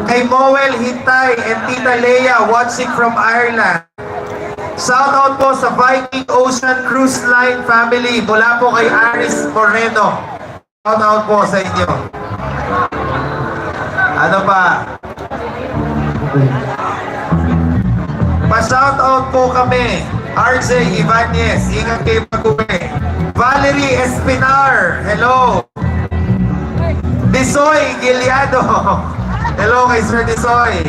Kay Moel Hintay and Tita Leia watching from Ireland. Shout out po sa Viking Ocean Cruise Line family mula po kay Aris Moreno. Shout out po sa inyo. Ano pa? Pa-shout out po kami. RJ Ibanez, ingat kayo pag-uwi. Valerie Espinar, hello. Disoy Giliado, hello kay Sir Disoy.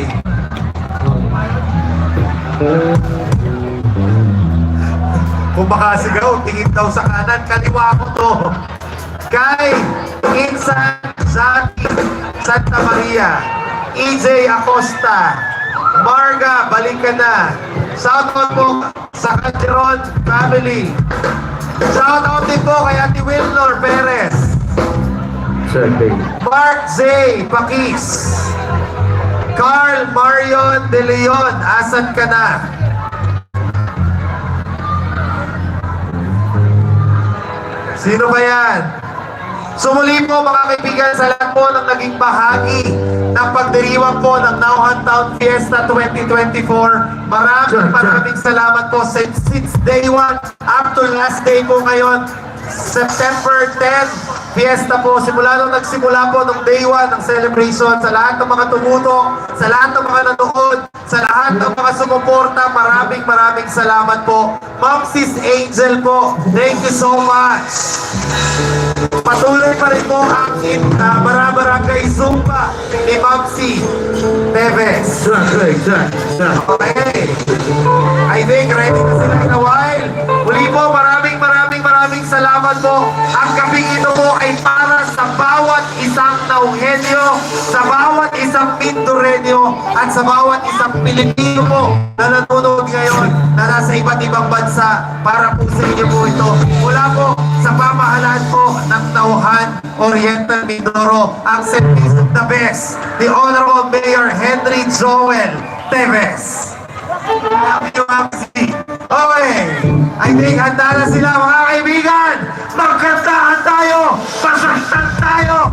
Kung baka sigaw, tingin daw sa kanan, kaliwa ko to. Kay Insan Zaki Santa Maria, EJ Acosta, Marga, balik ka na. Shout out po sa Canteron family. Shout out din po kay Ate Wilnor Perez. Mark Z. Pakis. Carl Marion De Leon, asan ka na? Sino ba yan? So muli po mga kaibigan, sa lahat po ng naging bahagi ng pagdiriwang po ng Nauhan Town Fiesta 2024. Maraming salamat po since day 1 up to last day po ngayon. September 10, Fiesta po, simula nung nagsimula po nung day 1 ng celebration, sa lahat ng mga tumutok, sa lahat ng mga nanood, sa lahat ng mga sumuporta, maraming salamat po. Ma'am Sis Angel po, thank you so much. Patuloy pa rin po ang Barangay Zumba ni Ma'am C. Neves. Okay. I think ready na sila in a while. Muli po, maraming salamat po. Ang gabing ito po ay para sa bawat isang Nauhenyo, sa bawat isang Mindoreño, at sa bawat isang Pilipino po na nanonood ngayon na nasa iba't ibang bansa. Para po sa inyo po ito. Mula po sa pamahalaan po ng Nauhan Oriental Mindoro, ang Service of the Best, the Honorable Mayor Henry Joel Teves. Okay, I think handa na sila mga kaibigan. Magkantahan tayo, pasaktan tayo,